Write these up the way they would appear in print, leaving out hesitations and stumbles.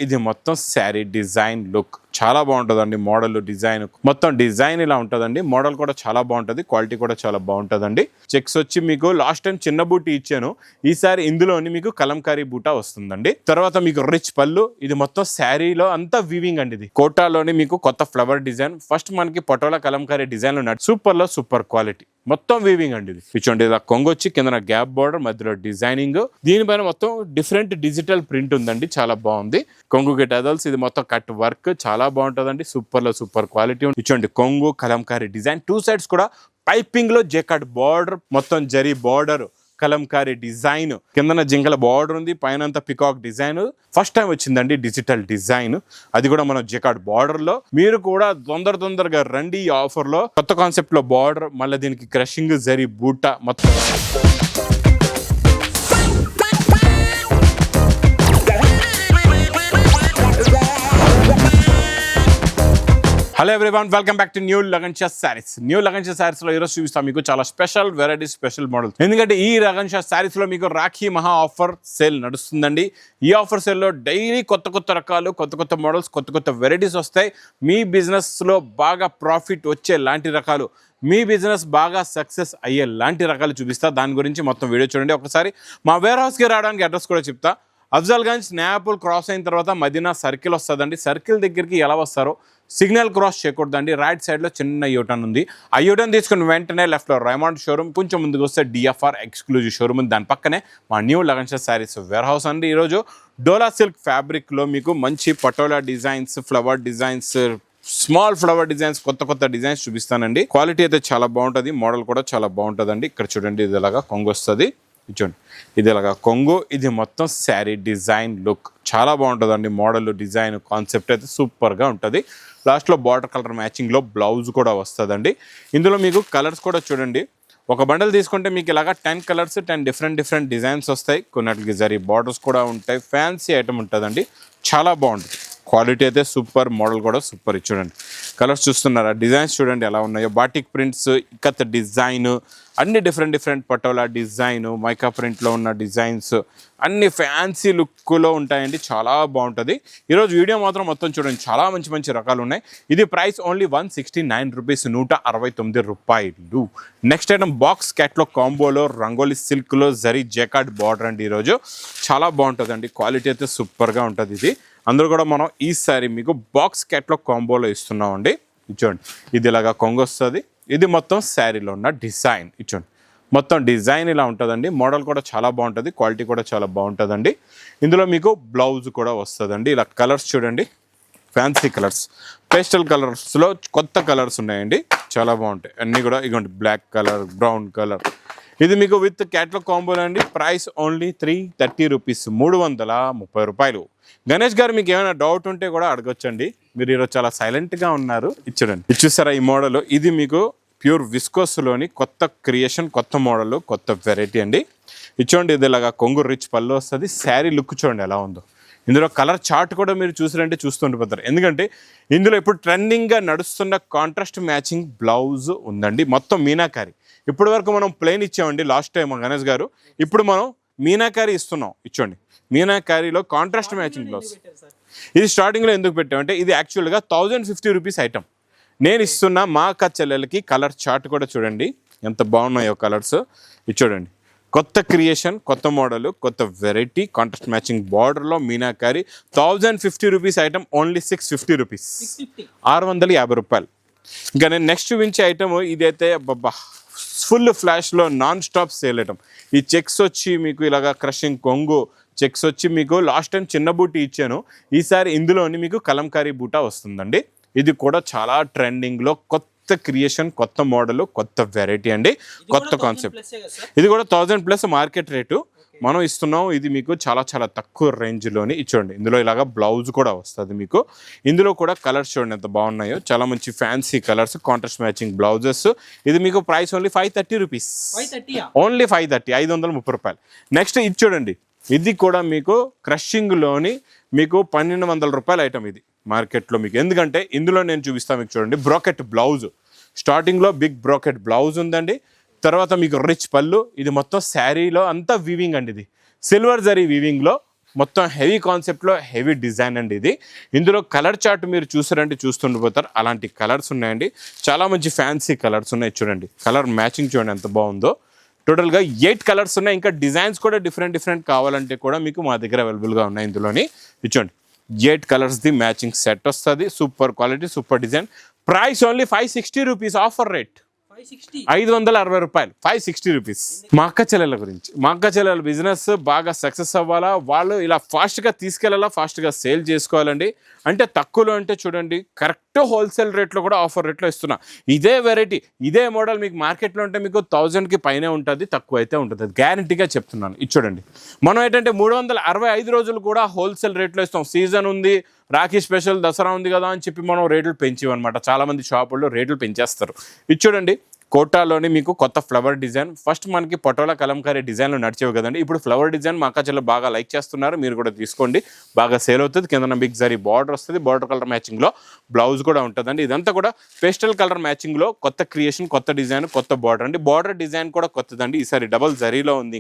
ఇది మొత్తం sari design look చాలా బాగుంటుందండి. మోడల్ డిజైన్ మొత్తం డిజైన్ ఇలా ఉంటుందండి. మోడల్ కూడా చాలా బాగుంటుంది, క్వాలిటీ కూడా చాలా బాగుంటుందండి. చెక్స్ వచ్చి మీకు లాస్ట్ టైం చిన్న బూటీ ఇచ్చాను, ఈసారి ఇందులోని మీకు కలంకారీ బూటా వస్తుందండి. తర్వాత మీకు రిచ్ పళ్ళు, ఇది మొత్తం శారీలో అంతా వీవింగ్ అండి. ఇది కోటాలోని మీకు కొత్త ఫ్లవర్ డిజైన్. ఫస్ట్ మనకి పటోలా కలంకారీ డిజైన్ లో సూపర్ లో సూపర్ క్వాలిటీ మొత్తం వీవింగ్ అండి. ఇది చూడండి, ఇలా కొంగు వచ్చి కింద గ్యాప్ బార్డర్, మధ్యలో డిజైనింగ్, దీనిపైన మొత్తం డిఫరెంట్ డిజిటల్ ప్రింట్ ఉందండి, చాలా బాగుంది. కొంగు టెజల్స్, ఇది మొత్తం కట్ వర్క్ చాలా బాగుంటుందండి. సూపర్ లో సూపర్ క్వాలిటీ. చూడండి కొంగు కలంకారీ డిజైన్, టూ సైడ్స్ కూడా పైపింగ్ లో జెకాట్ బార్డర్, మొత్తం జరీ బార్డర్, కలంకారీ డిజైన్, కిందన జింకల బార్డర్ ఉంది, పైన పికాక్ డిజైన్. ఫస్ట్ టైం వచ్చిందండి డిజిటల్ డిజైన్, అది కూడా మన జెకాట్ బార్డర్ లో. మీరు కూడా తొందరగా రండి ఈ ఆఫర్ లో. కొత్త కాన్సెప్ట్ లో బార్డర్, మళ్ళీ దీనికి క్రషింగ్ జరీ బూటా మొత్తం. Hello everyone, welcome back to new Lagan Shah saris. New Lagan Shah saris లో ఈరోజు చూపిస్తాం మీకు చాలా స్పెషల్ వెరైటీస్, స్పెషల్ మోడల్. ఎందుకంటే ఈ లగన్ షా సారీస్ లో మీకు రాఖీ మహా ఆఫర్ సేల్ నడుస్తుందండి. ఈ ఆఫర్ సేల్ లో డైలీ కొత్త రకాలు, కొత్త మోడల్స్, కొత్త వెరైటీస్ వస్తాయి. మీ బిజినెస్ లో బాగా ప్రాఫిట్ వచ్చే లాంటి రకాలు, మీ బిజినెస్ బాగా సక్సెస్ అయ్యే లాంటి రకాలు చూపిస్తా. దాని గురించి మొత్తం వీడియో చూడండి. ఒకసారి మా వేర్ హౌస్కి రావడానికి అడ్రస్ కూడా చెప్తా. అఫ్జల్గంజ్ స్నాపుల్ క్రాస్ అయిన తర్వాత మదీనా సర్కిల్ వస్తుందండి. సర్కిల్ దగ్గరికి ఎలా వస్తారో సిగ్నల్ క్రాస్ చేయకూడదండి, రైట్ సైడ్లో చిన్న యూటర్న్ ఉంది. ఆ యూటర్న్ తీసుకుని వెంటనే లెఫ్ట్లో రైమండ్ షోరూమ్, కొంచెం ముందుకు వస్తే డిఎఫ్ఆర్ ఎక్స్క్లూజివ్ షోరూమ్ ఉంది. దాని పక్కనే మా new Lagan Shah saris warehouse అండి. ఈరోజు డోలా సిల్క్ ఫ్యాబ్రిక్లో మీకు మంచి patola designs, flower designs, small flower designs, కొత్త డిజైన్స్ చూపిస్తానండి. క్వాలిటీ అయితే చాలా బాగుంటుంది, మోడల్ కూడా చాలా బాగుంటుందండి. ఇక్కడ చూడండి, ఇది ఇలాగా కొంగు వస్తుంది. చూడండి, ఇది ఇలాగా కొంగు, ఇది మొత్తం శారీ డిజైన్ లుక్ చాలా బాగుంటుందండి. మోడల్ డిజైన్ కాన్సెప్ట్ అయితే సూపర్గా ఉంటుంది. లాస్ట్లో బార్డర్ కలర్ మ్యాచింగ్లో బ్లౌజ్ కూడా వస్తుందండి. ఇందులో మీకు కలర్స్ కూడా చూడండి, ఒక బండల్ తీసుకుంటే మీకు ఇలాగా 10 కలర్స్, 10 డిఫరెంట్ డిజైన్స్ వస్తాయి. కొన్నిటికి జరీ బార్డర్స్ కూడా ఉంటాయి. ఫ్యాన్సీ ఐటమ్ ఉంటుందండి, చాలా బాగుంటుంది. క్వాలిటీ అయితే సూపర్, మోడల్ కూడా సూపర్. చూడండి కలర్స్ చూస్తున్నారా, డిజైన్స్ చూడండి ఎలా ఉన్నాయో. బాటిక్ ప్రింట్స్, ఇక్కత్ డిజైన్, అన్ని డిఫరెంట్ పటోలా డిజైన్, మైకా ప్రింట్లో ఉన్న డిజైన్స్ అన్ని ఫ్యాన్సీ లుక్లో ఉంటాయండి, చాలా బాగుంటుంది. ఈరోజు వీడియో మాత్రం మొత్తం చూడండి, చాలా మంచి రకాలు ఉన్నాయి. ఇది ప్రైస్ ఓన్లీ 169 రూపీస్, 169 రూపాయలు. నెక్స్ట్ ఐటమ్ బాక్స్ క్యాట్లో కాంబోలో రంగోలీ సిల్క్లో జరీ జెకాట్ బార్డర్ అండి. ఈరోజు చాలా బాగుంటుందండి, క్వాలిటీ అయితే సూపర్గా ఉంటుంది. ఇది అందరూ కూడా మనం ఈసారి మీకు బాక్స్ క్యాట్లో కాంబోలో ఇస్తున్నామండి. ఇచ్చోండి, ఇది ఇలాగా కొంగు వస్తుంది. ఇది మొత్తం శారీలో ఉన్న డిజైన్. ఇచ్చోండి, మొత్తం డిజైన్ ఇలా ఉంటుందండి. మోడల్ కూడా చాలా బాగుంటుంది, క్వాలిటీ కూడా చాలా బాగుంటుందండి. ఇందులో మీకు బ్లౌజ్ కూడా వస్తుందండి. ఇలా కలర్స్ చూడండి, ఫ్యాన్సీ కలర్స్, పేస్టల్ కలర్స్లో కొత్త కలర్స్ ఉన్నాయండి, చాలా బాగుంటాయి అన్నీ కూడా. ఇదిగోండి, బ్లాక్ కలర్, బ్రౌన్ కలర్. ఇది మీకు విత్ క్యాట్లాగ్ కాంబో అండి. ప్రైస్ ఓన్లీ 330 రూపీస్, 330 రూపాయలు. గణేష్ గారు, మీకు ఏమైనా డౌట్ ఉంటే కూడా అడగొచ్చండి. మీరు ఈరోజు చాలా సైలెంట్గా ఉన్నారు. చూడండి, ఇది చూసారా ఈ మోడల్, ఇది మీకు ప్యూర్ విస్కోస్లోని కొత్త క్రియేషన్, కొత్త మోడల్, కొత్త వెరైటీ అండి. ఇచ్చోండి, ఇది ఇలాగా కొంగు రిచ్ పళ్ళు వస్తుంది. శారీ లుక్ చూడండి ఎలా ఉందో. ఇందులో కలర్ చార్ట్ కూడా మీరు చూసారంటే చూస్తుండిపోతారు, ఎందుకంటే ఇందులో ఇప్పుడు ట్రెండింగ్గా నడుస్తున్న కాంట్రాస్ట్ మ్యాచింగ్ బ్లౌజ్ ఉందండి. మొత్తం మీనాకారి. ఇప్పటి వరకు మనం ప్లెయిన్ ఇచ్చామండి లాస్ట్ టైం గణేష్ గారు, ఇప్పుడు మనం మీనాకారి ఇస్తున్నాం. ఇచ్చోండి, మీనాకారిలో కాంట్రాస్ట్ మ్యాచింగ్ బ్లౌజ్. ఇది స్టార్టింగ్లో ఎందుకు పెట్టామంటే ఇది యాక్చువల్గా 1050 రూపీస్ ఐటమ్. నేను ఇస్తున్న మా అక్క చెల్లెలకి కలర్ చార్ట్ కూడా చూడండి ఎంత బాగున్నాయో కలర్స్. ఇది చూడండి, కొత్త క్రియేషన్, కొత్త మోడల్, కొత్త వెరైటీ, కాంట్రాస్ట్ మ్యాచింగ్ బార్డర్లో meenakari. 1050 rupees item only 650 rupees, 650 రూపాయలు. ఇంకా నేను నెక్స్ట్ చూపించే ఐటమ్ ఇదైతే బాబా ఫుల్ ఫ్లాష్లో నాన్ స్టాప్ సేల్ ఐటమ్. ఈ చెక్స్ వచ్చి మీకు ఇలాగా క్రషింగ్ కొంగు చెక్స్ వచ్చి మీకు లాస్ట్ టైం చిన్న బూటీ ఇచ్చాను, ఈసారి ఇందులోని మీకు కలంకారీ బూటా వస్తుందండి. ఇది కూడా చాలా ట్రెండింగ్లో కొత్త క్రియేషన్, కొత్త మోడల్, కొత్త వెరైటీ అండి, కొత్త కాన్సెప్ట్. ఇది కూడా 1000+ మార్కెట్ రేటు మనం ఇస్తున్నాం. ఇది మీకు చాలా తక్కువ రేంజ్లోని ఇచ్చోండి. ఇందులో ఇలాగా బ్లౌజ్ కూడా వస్తుంది మీకు. ఇందులో కూడా కలర్స్ చూడండి ఎంత బాగున్నాయో, చాలా మంచి fancy colours, contrast matching blouses. ఇది మీకు ప్రైస్ ఓన్లీ 530 రూపీస్, ఓన్లీ 530, 530 రూపాయలు. నెక్స్ట్ ఇది చూడండి, ఇది కూడా మీకు క్రషింగ్లోని మీకు 1200 రూపాయల ఐటమ్ ఇది మార్కెట్లో మీకు. ఎందుకంటే ఇందులో నేను చూపిస్తాను మీకు. చూడండి, బ్రోకెట్ బ్లౌజ్, స్టార్టింగ్లో బిగ్ బ్రోకెట్ బ్లౌజ్ ఉందండి. తర్వాత మీకు రిచ్ పళ్ళు, ఇది మొత్తం శారీలో అంతా వీవింగ్ అండి. ఇది సిల్వర్ జరీ వీవింగ్లో మొత్తం హెవీ కాన్సెప్ట్లో హెవీ డిజైన్ అండి ఇది. ఇందులో కలర్ చార్ట్ మీరు చూసారంటే చూస్తుండిపోతారు, అలాంటి కలర్స్ ఉన్నాయండి. చాలా మంచి ఫ్యాన్సీ కలర్స్ ఉన్నాయి. చూడండి కలర్ మ్యాచింగ్ చూడండి ఎంత బాగుందో. టోటల్గా 8 కలర్స్ ఉన్నాయి. ఇంకా డిజైన్స్ కూడా డిఫరెంట్ కావాలంటే కూడా మీకు మా దగ్గర అవైలబుల్గా ఉన్నాయి. ఇందులోని చూడండి 8 కలర్స్ది మ్యాచింగ్ సెట్ వస్తుంది. Super quality, super design. Price only 560 rupees. Offer rate 560 రూపాయలు, 560 రూపీస్. మా అక్క చెల్లెల గురించి, మా అక్క చెల్లెల బిజినెస్ బాగా సక్సెస్ అవ్వాలా, వాళ్ళు ఇలా ఫాస్ట్గా తీసుకెళ్ళాలా, ఫాస్ట్గా సేల్ చేసుకోవాలండి. అంటే తక్కువలో అంటే చూడండి కరెక్ట్ హోల్సేల్ రేట్లో కూడా ఆఫర్ రేట్లో ఇస్తున్నా. ఇదే వెరైటీ, ఇదే మోడల్ మీకు మార్కెట్లో ఉంటే మీకు 1000కి పైనే ఉంటుంది, తక్కువ అయితే ఉంటుంది, గ్యారంటీగా చెప్తున్నాను. ఇది చూడండి మనం ఏంటంటే 365 రోజులు కూడా హోల్సేల్ రేట్లో ఇస్తాం. సీజన్ ఉంది, రాఖీ స్పెషల్, దసరా ఉంది కదా అని చెప్పి మనం రేట్లు పెంచివన్నమాట. చాలామంది షాపుల్లో రేట్లు పెంచేస్తారు. ఇది చూడండి కోటాలోని మీకు కొత్త ఫ్లవర్ డిజైన్. ఫస్ట్ మనకి పటోలా కలంకారీ డిజైన్లు నడిచేవి కదండి, ఇప్పుడు ఫ్లవర్ డిజైన్ మా అక్క చెల్లెలు బాగా లైక్ చేస్తున్నారు. మీరు కూడా తీసుకోండి, బాగా సేల్ అవుతుంది. కింద బిగ్ జరీ బార్డర్ వస్తుంది, బార్డర్ కలర్ మ్యాచింగ్లో బ్లౌజ్ కూడా ఉంటుందండి. ఇదంతా కూడా పేస్టల్ కలర్ మ్యాచింగ్లో కొత్త క్రియేషన్, కొత్త డిజైన్, కొత్త బార్డర్ అండి. బార్డర్ డిజైన్ కూడా కొత్తదండి, ఈసారి డబల్ జరీలో ఉంది.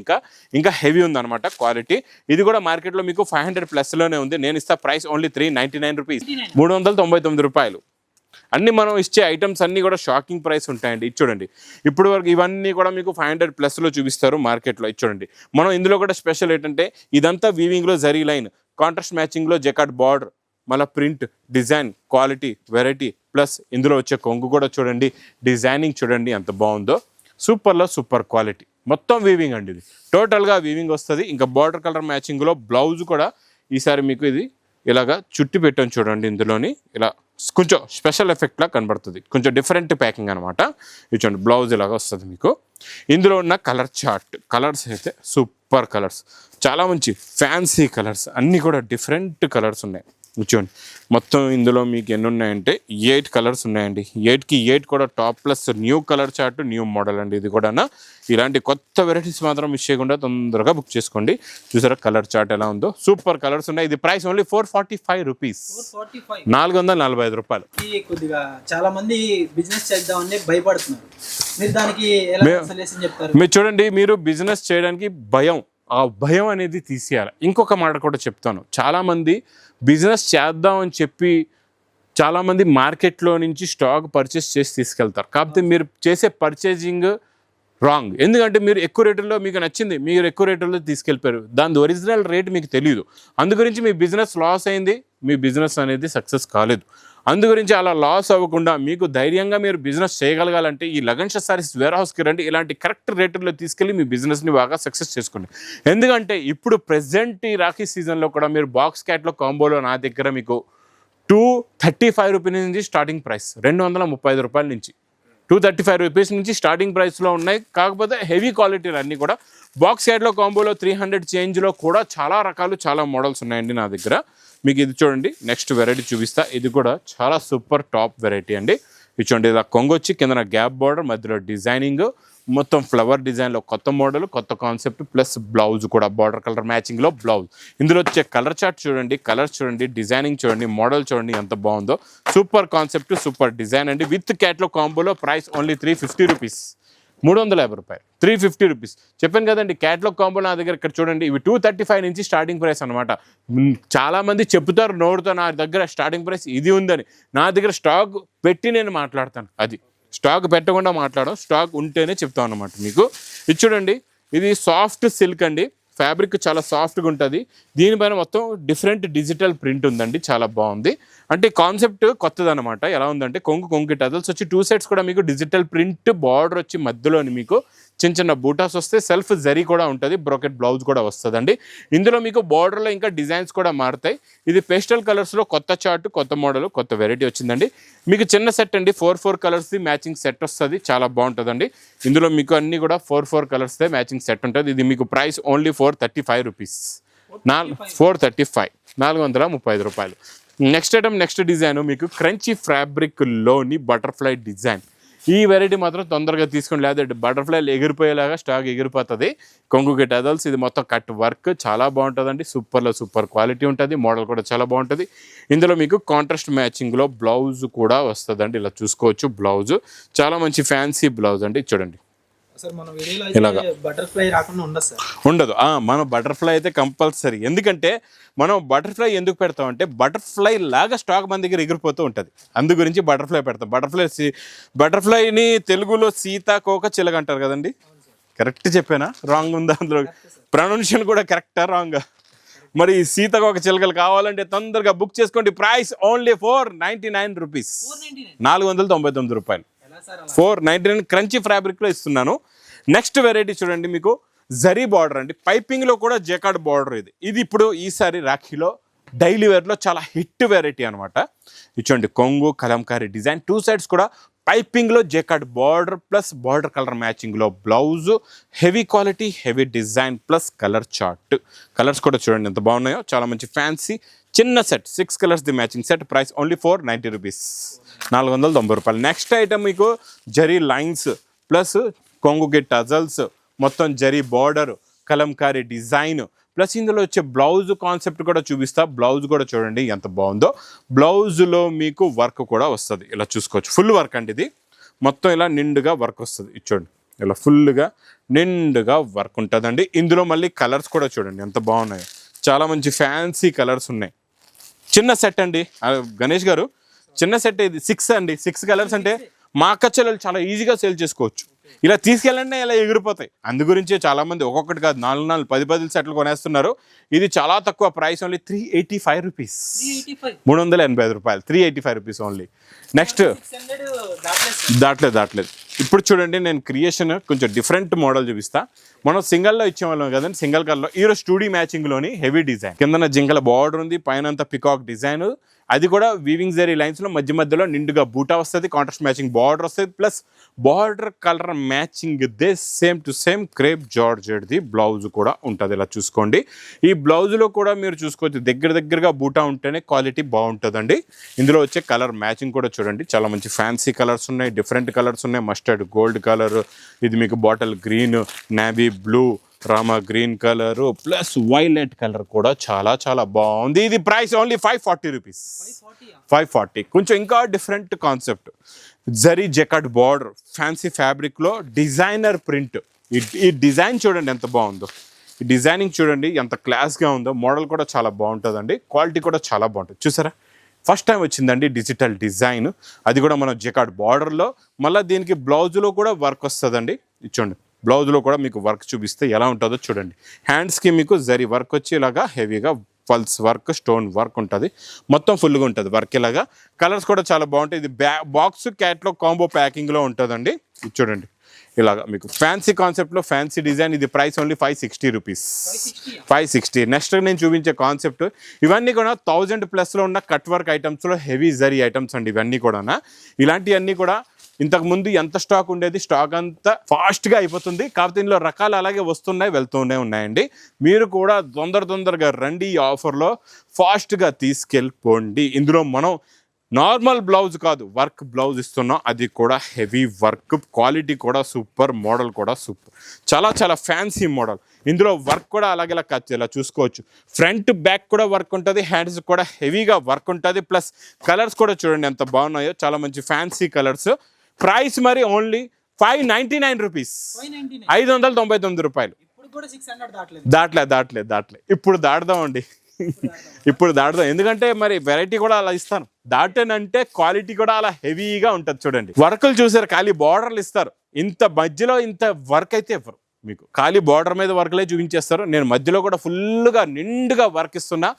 ఇంకా హెవీ ఉందన్నమాట క్వాలిటీ. ఇది కూడా మార్కెట్లో మీకు 500+ ఉంది. నేను ఇస్తా ప్రైస్ ఓన్లీ 399 రూపీస్, 399 రూపాయలు. అన్ని మనం ఇచ్చే ఐటమ్స్ అన్నీ కూడా షాకింగ్ ప్రైస్ ఉంటాయండి. ఇది చూడండి ఇప్పుడు వరకు ఇవన్నీ కూడా మీకు 500+లో చూపిస్తారు మార్కెట్లో. ఇది చూడండి మనం ఇందులో కూడా స్పెషల్ ఏంటంటే ఇదంతా వీవింగ్లో జరీ లైన్, కాంట్రాస్ట్ మ్యాచింగ్లో జకాట్ బార్డర్, మళ్ళీ print, design, quality, variety, plus ఇందులో వచ్చే కొంగు కూడా చూడండి, డిజైనింగ్ చూడండి ఎంత బాగుందో. సూపర్లో సూపర్ క్వాలిటీ, మొత్తం వీవింగ్ అండి. ఇది టోటల్గా వీవింగ్ వస్తుంది. ఇంకా బార్డర్ కలర్ మ్యాచింగ్లో బ్లౌజ్ కూడా ఈసారి మీకు ఇది ఇలాగా చుట్టి పెట్టాను చూడండి. ఇందులోని ఇలా కొంచెం స్పెషల్ ఎఫెక్ట్లా కనబడుతుంది, కొంచెం డిఫరెంట్ ప్యాకింగ్ అనమాట. ఇది చూడండి బ్లౌజ్ ఇలాగ వస్తుంది మీకు. ఇందులో ఉన్న కలర్ చార్ట్, కలర్స్ అయితే సూపర్ కలర్స్, చాలా మంచి ఫ్యాన్సీ కలర్స్, అన్నీ కూడా డిఫరెంట్ కలర్స్ ఉన్నాయి. చూడండి మొత్తం ఇందులో మీకు ఎన్ని ఉన్నాయంటే 8 కలర్స్ ఉన్నాయండి. 8కి 8 కూడా top plus new colour chart, new model అండి. ఇది కూడా ఇలాంటి కొత్త వెరైటీస్ మాత్రం మిస్ చేయకుండా తొందరగా బుక్ చేసుకోండి. చూసారా కలర్ చార్ట్ ఎలా ఉందో, సూపర్ కలర్స్ ఉన్నాయి. ఇది ప్రైస్ ఓన్లీ 445 రూపీస్, 445 రూపాయలు. కొద్దిగా చాలా మంది బిజినెస్ చేద్దామని భయపడుతున్నారు, మీరు దానికి ఎలా సొల్యూషన్ చెప్తారు? మీరు చూడండి, మీరు బిజినెస్ చేయడానికి భయం, ఆ భయం అనేది తీసేయాలి. ఇంకొక మాట కూడా చెప్తాను, చాలామంది బిజినెస్ చేద్దామని చెప్పి చాలామంది మార్కెట్లో నుంచి స్టాక్ పర్చేస్ చేసి తీసుకెళ్తారు. కాకపోతే మీరు చేసే పర్చేజింగ్ రాంగ్. ఎందుకంటే మీరు ఎక్కువ రేటుల్లో మీకు నచ్చింది, మీరు ఎక్కువ రేటుల్లో తీసుకెళ్ళిపోయారు, దాని ఒరిజినల్ రేట్ మీకు తెలియదు. అందుగురించి మీ బిజినెస్ లాస్ అయింది, మీ బిజినెస్ అనేది సక్సెస్ కాలేదు. అందుగురించి అలా లాస్ అవ్వకుండా మీకు ధైర్యంగా మీరు బిజినెస్ చేయగలగాలంటే ఈ లగన్షా సారీస్ వేర్ హౌస్కి రండి. ఇలాంటి కరెక్ట్ రేటుల్లో తీసుకెళ్ళి మీ బిజినెస్ని బాగా సక్సెస్ చేసుకోండి. ఎందుకంటే ఇప్పుడు ప్రెజెంట్ ఈ రాఖీ సీజన్లో కూడా మీరు బాక్స్ క్యాట్లో కాంబోలో నా దగ్గర మీకు 235 రూపీస్ నుంచి స్టార్టింగ్ ప్రైస్, 235 రూపాయల నుంచి 235 రూపీస్ నుంచి స్టార్టింగ్ ప్రైస్లో ఉన్నాయి. కాకపోతే హెవీ క్వాలిటీలు అన్నీ కూడా బాక్స్ క్యాట్లో కాంబోలో 300 చేంజ్లో కూడా చాలా రకాలు, చాలా మోడల్స్ ఉన్నాయండి నా దగ్గర. మీకు ఇది చూడండి నెక్స్ట్ వెరైటీ చూపిస్తా. ఇది కూడా చాలా సూపర్ టాప్ వెరైటీ అండి. ఇది చూడండి ఇలా కొంగొచ్చి కింద గ్యాప్ బార్డర్, మధ్యలో డిజైనింగ్, మొత్తం ఫ్లవర్ డిజైన్లో కొత్త మోడల్, కొత్త కాన్సెప్ట్, ప్లస్ బ్లౌజ్ కూడా బార్డర్ కలర్ మ్యాచింగ్లో బ్లౌజ్. ఇందులో వచ్చే కలర్ చార్ట్ చూడండి, కలర్స్ చూడండి, డిజైనింగ్ చూడండి, మోడల్ చూడండి ఎంత బాగుందో. సూపర్ కాన్సెప్ట్, సూపర్ డిజైన్ అండి. విత్ క్యాట్లో కాంబోలో ప్రైస్ ఓన్లీ 350 రూపీస్, 350 రూపాయలు, 350 రూపీస్. చెప్పాను కదండి క్యాట్లాగ్ కాంబో నా దగ్గర. ఇక్కడ చూడండి ఇవి 235 నుంచి స్టార్టింగ్ ప్రైస్ అనమాట. చాలామంది చెప్తారు నోడుతో నా దగ్గర స్టార్టింగ్ ప్రైస్ ఇది ఉందని. నా దగ్గర స్టాక్ పెట్టి నేను మాట్లాడతాను, అది స్టాక్ పెట్టకుండా మాట్లాడడం, స్టాక్ ఉంటేనే చెప్తాను అనమాట మీకు. ఇది చూడండి ఇది సాఫ్ట్ సిల్క్ అండి, ఫ్యాబ్రిక్ చాలా సాఫ్ట్గా ఉంటుంది. దీనిపైన మొత్తం డిఫరెంట్ డిజిటల్ ప్రింట్ ఉందండి, చాలా బాగుంది. అంటే కాన్సెప్ట్ కొత్తదనమాట. ఎలా ఉందంటే కొంగు టజల్స్ వచ్చి 2 సెట్స్ కూడా మీకు డిజిటల్ ప్రింట్, బార్డర్ వచ్చి మధ్యలోని మీకు చిన్న చిన్న బూటాస్ వస్తే, సెల్ఫ్ జరీ కూడా ఉంటుంది, బ్రోకెట్ బ్లౌజ్ కూడా వస్తుందండి. ఇందులో మీకు బార్డర్లో ఇంకా డిజైన్స్ కూడా మారుతాయి. ఇది పేస్టల్ కలర్స్లో కొత్త చార్ట్, కొత్త మోడల్, కొత్త వెరైటీ వచ్చిందండి. మీకు చిన్న సెట్ అండి, 4 కలర్స్ది మ్యాచింగ్ సెట్ వస్తుంది, చాలా బాగుంటుందండి. ఇందులో మీకు అన్నీ కూడా 4 కలర్స్దే మ్యాచింగ్ సెట్ ఉంటుంది. ఇది మీకు ప్రైస్ ఓన్లీ 435 రూపీస్, 435, 435 రూపాయలు. నెక్స్ట్ ఐటమ్, నెక్స్ట్ డిజైన్ మీకు క్రంచీ ఫ్యాబ్రిక్లోని బటర్ఫ్లై డిజైన్. ఈ వెరైటీ మాత్రం తొందరగా తీసుకోండి, లేదా బటర్ఫ్లైలు ఎగిరిపోయేలాగా స్టాక్ ఎగిరిపోతుంది. కొంగుకి టజల్స్, ఇది మొత్తం కట్ వర్క్, చాలా బాగుంటుందండి. సూపర్లో సూపర్ క్వాలిటీ ఉంటుంది, మోడల్ కూడా చాలా బాగుంటుంది. ఇందులో మీకు కాంట్రాస్ట్ మ్యాచింగ్లో బ్లౌజ్ కూడా వస్తుందండి, ఇలా చూసుకోవచ్చు. బ్లౌజ్ చాలా మంచి ఫ్యాన్సీ బ్లౌజ్ అండి. చూడండి సార్ మన వీడియోలో ఇలాగా. అయితే బటర్ఫ్లై రాకుండా ఉండదు సార్. ఉండదు. మన బటర్ఫ్లై అయితే కంపల్సరీ. ఎందుకంటే మనం బటర్ఫ్లై ఎందుకు పెడతామంటే బటర్ఫ్లై లాగా స్టాక్ మన దగ్గర ఎగిరిపోతూ ఉంటుంది. అందు గురించి బటర్ఫ్లై పెడతాం. బటర్ఫ్లైని తెలుగులో సీతాకోక చిలక అంటారు కదండి. కరెక్ట్ చెప్పానా, రాంగ్ ఉందా అందులో? ప్రొనౌన్సియేషన్ కూడా కరెక్టా రాంగ్? మరి సీతాకోక చిలకలు కావాలంటే తొందరగా బుక్ చేసుకోండి. ప్రైస్ ఓన్లీ 499 రూపీస్, 499 రూపాయలు. 499 క్రంచీ ఫ్యాబ్రిక్లో ఇస్తున్నాను. నెక్స్ట్ వెరైటీ చూడండి, మీకు జరీ బార్డర్ అండి, పైపింగ్లో కూడా జెకార్డ్ బార్డర్. ఇది ఇప్పుడు ఈసారి రాఖీలో డైలీ వేర్లో చాలా హిట్ వెరైటీ అనమాట. ఇచ్చోండి కొంగు కలంకారీ డిజైన్, 2 సైడ్స్ కూడా పైపింగ్లో jacquard border plus border colour మ్యాచింగ్లో blouse, heavy quality heavy design plus colour chart. Colours కూడా చూడండి ఎంత బాగున్నాయో, చాలా మంచి ఫ్యాన్సీ చిన్న సెట్, 6 కలర్స్ ది matching set. Price only 490 rupees, 490 రూపాయలు. నెక్స్ట్ ఐటమ్ మీకు జరీ లైన్స్ ప్లస్ కొంగుకి టజల్స్, మొత్తం zari border kalamkari design plus ఇందులో వచ్చే బ్లౌజ్ కాన్సెప్ట్ కూడా చూపిస్తా. బ్లౌజ్ కూడా చూడండి ఎంత బాగుందో. బ్లౌజ్లో మీకు వర్క్ కూడా వస్తుంది, ఇలా చూసుకోవచ్చు. ఫుల్ వర్క్ అండి ఇది, మొత్తం ఇలా నిండుగా వర్క్ వస్తుంది. ఇది చూడండి ఇలా ఫుల్గా నిండుగా వర్క్ ఉంటుందండి. ఇందులో మళ్ళీ కలర్స్ కూడా చూడండి ఎంత బాగున్నాయో, చాలా మంచి ఫ్యాన్సీ కలర్స్ ఉన్నాయి. చిన్న సెట్ అండి గణేష్ గారు, చిన్న సెట్ ఇది 6 అండి. 6 కలర్స్ అంటే మా అక్క చెల్లెలు చాలా ఈజీగా సేల్ చేసుకోవచ్చు. ఇలా తీసుకెళ్ళండి ఇలా ఎగిరిపోతాయి. అందు గురించి చాలామంది ఒక్కొక్కటి కాదు 4 10 సెట్లు కొనేస్తున్నారు. ఇది చాలా తక్కువ ప్రైస్, ఓన్లీ 385 రూపీస్, 385 రూపాయలు, 385 రూపీస్ ఓన్లీ. నెక్స్ట్ దాట్లేదు. ఇప్పుడు చూడండి నేను క్రియేషన్ కొంచెం డిఫరెంట్ మోడల్ చూపిస్తా. మనం సింగల్లో ఇచ్చేవాళ్ళం కదండి, సింగల్ కలర్లో. ఈరోజు స్టూడియో మ్యాచింగ్లోని హెవీ డిజైన్, కిందన జింకల బార్డర్ ఉంది, పైన అంతా పికాక్ డిజైన్, అది కూడా వీవింగ్ జరీ లైన్స్లో మధ్యలో నిండుగా బూటా వస్తుంది, కాంట్రాస్ట్ మ్యాచింగ్ బార్డర్ వస్తుంది, plus border colour matching the same to same crepe జార్జెట్ది బ్లౌజ్ కూడా ఉంటుంది. ఇలా చూసుకోండి. ఈ బ్లౌజ్లో కూడా మీరు చూసుకోవచ్చు దగ్గరగా బూటా ఉంటేనే క్వాలిటీ బాగుంటుందండి. ఇందులో వచ్చే కలర్ మ్యాచింగ్ కూడా చూడండి, చాలా మంచి ఫ్యాన్సీ కలర్స్ ఉన్నాయి, డిఫరెంట్ కలర్స్ ఉన్నాయి. మస్టర్డ్ గోల్డ్ కలర్, ఇది మీకు bottle green, navy blue, Rama green colour plus violet colour కూడా చాలా బాగుంది. ఇది ప్రైస్ ఓన్లీ 540 రూపీస్, 540. కొంచెం ఇంకా different concept, zari jacquard border fancy ఫ్యాబ్రిక్లో డిజైనర్ ప్రింట్. ఈ డిజైన్ చూడండి ఎంత బాగుందో, ఈ డిజైనింగ్ చూడండి ఎంత క్లాస్గా ఉందో. మోడల్ కూడా చాలా బాగుంటుందండి, క్వాలిటీ కూడా చాలా బాగుంటుంది. చూసారా ఫస్ట్ టైం వచ్చిందండి డిజిటల్ డిజైన్, అది కూడా మనం జెకార్డ్ బార్డర్లో. మళ్ళీ దీనికి బ్లౌజ్లో కూడా వర్క్ వస్తుందండి. చూడండి బ్లౌజ్లో కూడా మీకు వర్క్ చూపిస్తే ఎలా ఉంటుందో చూడండి. హ్యాండ్స్కి మీకు జరీ వర్క్ వచ్చి ఇలాగా హెవీగా పల్స్ వర్క్, స్టోన్ వర్క్ ఉంటుంది, మొత్తం ఫుల్గా ఉంటుంది వర్క్ ఇలాగా. కలర్స్ కూడా చాలా బాగుంటాయి. ఇది బాక్స్ క్యాట్లో కాంబో ప్యాకింగ్లో ఉంటుందండి. ఇది చూడండి ఇలాగా మీకు ఫ్యాన్సీ కాన్సెప్ట్లో ఫ్యాన్సీ డిజైన్. ఇది ప్రైస్ ఓన్లీ 560 రూపీస్, 560. నెక్స్ట్ నేను చూపించే కాన్సెప్ట్ ఇవన్నీ కూడా 1000+ ఉన్న కట్ వర్క్ ఐటమ్స్లో హెవీ జరీ ఐటమ్స్ అండి ఇవన్నీ కూడా. ఇలాంటివన్నీ కూడా ఇంతకుముందు ఎంత స్టాక్ ఉండేది, స్టాక్ అంతా ఫాస్ట్గా అయిపోతుంది. కాకపోతే ఇందులో రకాలు అలాగే వస్తున్నాయి వెళ్తూనే ఉన్నాయండి. మీరు కూడా తొందరగా రండి, ఈ ఆఫర్లో ఫాస్ట్గా తీసుకెళ్ళిపోండి. ఇందులో మనం నార్మల్ బ్లౌజ్ కాదు, వర్క్ బ్లౌజ్ ఇస్తున్నాం, అది కూడా హెవీ వర్క్, క్వాలిటీ కూడా సూపర్, మోడల్ కూడా సూపర్, చాలా ఫ్యాన్సీ మోడల్. ఇందులో వర్క్ కూడా అలాగే ఇలా చూసుకోవచ్చు. ఫ్రంట్ బ్యాక్ కూడా వర్క్ ఉంటుంది, హ్యాండ్స్ కూడా హెవీగా వర్క్ ఉంటుంది, ప్లస్ కలర్స్ కూడా చూడండి ఎంత బాగున్నాయో, చాలా మంచి ఫ్యాన్సీ కలర్స్. ప్రైస్ మరి ఓన్లీ 599 రూపీస్, 599 రూపాయలు. దాట్లే ఇప్పుడు దాడదామండి, ఇప్పుడు దాడదాం. ఎందుకంటే మరి వెరైటీ కూడా అలా ఇస్తాను. దాటనంటే క్వాలిటీ కూడా అలా హెవీగా ఉంటుంది. చూడండి వర్కులు చూసారు, ఖాళీ బార్డర్లు ఇస్తారు. ఇంత మధ్యలో ఇంత వర్క్ అయితే ఇవ్వరు మీకు, ఖాళీ బార్డర్ మీద వర్క్లే చూపించేస్తారు. నేను మధ్యలో కూడా ఫుల్గా నిండుగా వర్క్ ఇస్తున్నా.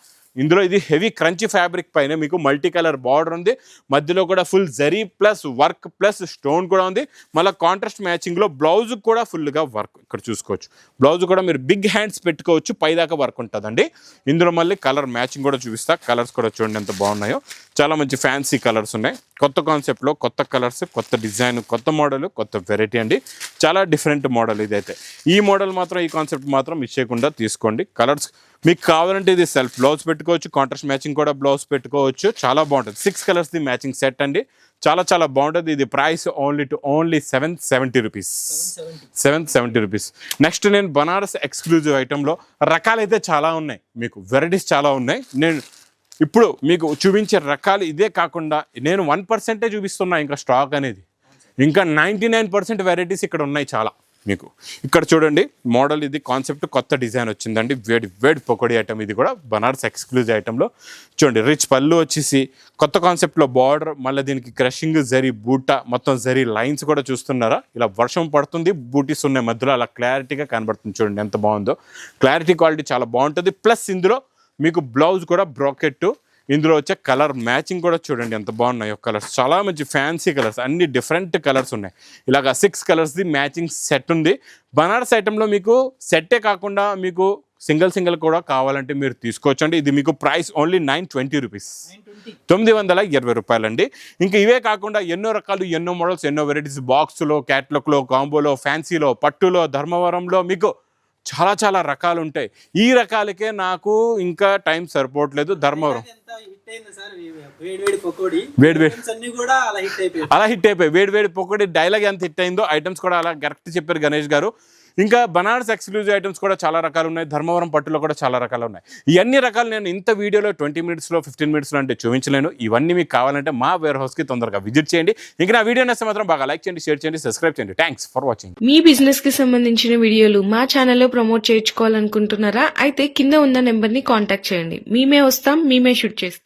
ఇందులో ఇది హెవీ క్రంచీ ఫ్యాబ్రిక్ పైన మీకు మల్టీ కలర్ బార్డర్ ఉంది, మధ్యలో కూడా full zari plus work plus stone కూడా ఉంది. మళ్ళీ కాంట్రాస్ట్ మ్యాచింగ్లో బ్లౌజ్ కూడా ఫుల్గా వర్క్ ఇక్కడ చూసుకోవచ్చు. బ్లౌజ్ కూడా మీరు బిగ్ హ్యాండ్స్ పెట్టుకోవచ్చు, పైదాకా వర్క్ ఉంటుందండి. ఇందులో మళ్ళీ కలర్ మ్యాచింగ్ కూడా చూపిస్తా. కలర్స్ కూడా చూడండి ఎంత బాగున్నాయో, చాలా మంచి ఫ్యాన్సీ కలర్స్ ఉన్నాయి. కొత్త కాన్సెప్ట్లో కొత్త కలర్స్, కొత్త డిజైన్, కొత్త మోడల్, కొత్త వెరైటీ అండి. చాలా డిఫరెంట్ మోడల్ ఇదైతే. ఈ మోడల్ మాత్రం, ఈ కాన్సెప్ట్ మాత్రం మిస్ చేయకుండా తీసుకోండి. కలర్స్ మీకు కావాలంటే ఇది సెల్ఫ్ బ్లౌజ్ పెట్టుకోవచ్చు, కాంట్రాస్ట్ మ్యాచింగ్ కూడా బ్లౌజ్ పెట్టుకోవచ్చు, చాలా బాగుంటుంది. 6 కలర్స్ ది మ్యాచింగ్ సెట్ అండి, చాలా బాగుంటుంది. ఇది price only 770 rupees, 770 rupees. Next నేను బనారస్ ఎక్స్క్లూజివ్ ఐటెంలో రకాలైతే చాలా ఉన్నాయి, మీకు వెరైటీస్ చాలా ఉన్నాయి. నేను ఇప్పుడు మీకు చూపించే రకాలు ఇదే కాకుండా నేను 1% చూపిస్తున్నా, ఇంకా స్టాక్ అనేది ఇంకా 99% వెరైటీస్ ఇక్కడ ఉన్నాయి చాలా. మీకు ఇక్కడ చూడండి మోడల్, ఇది కాన్సెప్ట్ కొత్త డిజైన్ వచ్చిందండి. వేడి వేడి పకోడీ ఐటమ్, ఇది కూడా బనారస్ ఎక్స్క్లూజివ్ ఐటెంలో చూడండి. రిచ్ పళ్ళు వచ్చేసి కొత్త కాన్సెప్ట్లో బార్డర్, మళ్ళీ దీనికి క్రషింగ్ జరీ బూట, మొత్తం జరీ లైన్స్ కూడా చూస్తున్నారా, ఇలా వర్షం పడుతుంది, బూటీస్ ఉన్నాయి మధ్యలో, అలా క్లారిటీగా కనబడుతుంది. చూడండి ఎంత బాగుందో, క్లారిటీ క్వాలిటీ చాలా బాగుంటుంది. ప్లస్ ఇందులో మీకు బ్లౌజ్ కూడా బ్రాకెట్, ఇందులో వచ్చే కలర్ మ్యాచింగ్ కూడా చూడండి ఎంత బాగున్నాయో కలర్స్, చాలా మంచి ఫ్యాన్సీ కలర్స్, అన్ని డిఫరెంట్ కలర్స్ ఉన్నాయి. ఇలాగ 6 కలర్స్ది మ్యాచింగ్ సెట్ ఉంది. బనారస్ ఐటెంలో మీకు సెట్టే కాకుండా మీకు సింగిల్ కూడా కావాలంటే మీరు తీసుకోవచ్చండి. ఇది మీకు ప్రైస్ ఓన్లీ 920 రూపీస్, 920 రూపాయలండి. ఇంకా ఇవే కాకుండా ఎన్నో రకాలు, ఎన్నో మోడల్స్, ఎన్నో వెరైటీస్, బాక్స్లో, క్యాట్లాగ్లో, కాంబోలో, ఫ్యాన్సీలో, పట్టులో, ధర్మవరంలో మీకు చాలా చాలా రకాలు ఉంటాయి. ఈ రకాలకే నాకు ఇంకా టైం సరిపోవట్లేదు. ధర్మవరం అలా హిట్ అయిపోయి వేడి పొకోడి డైలాగ్ ఎంత హిట్ అయిందో, ఐటమ్స్ కూడా అలా కరెక్ట్ చెప్పారు గణేష్ గారు. ఇంకా బనారస్ ఎక్స్క్లూజివ్ ఐటమ్స్ కూడా చాలా రకాలు ఉన్నాయి. ధర్మవరం పట్టులో కూడా చాలా రకాలు ఉన్నాయి. ఇవన్నీ రకాలు నేను ఇంత వీడియోలో 20 మినిట్స్లో 15 మినిట్స్లో అంటే చూపించలేను. ఇవన్నీ మీకు కావాలంటే మా వేర్ హౌస్కి తొందరగా విజిట్ చేయండి. ఇంకా నా వీడియో నచ్చితే మాత్రం బాగా లైక్ చేయండి, షేర్ చేయండి, సబ్స్క్రైబ్ చేయండి. Thanks for watching. Me business కి సంబంధించిన వీడియోలు మా ఛానల్లో ప్రమోట్ చేయించుకోవాలనుకుంటున్నారా? అయితే కింద ఉన్న నెంబర్ ని కాంటాక్ట్ చేయండి. మేమే వస్తాం, మేమే షూట్ చేస్తాం.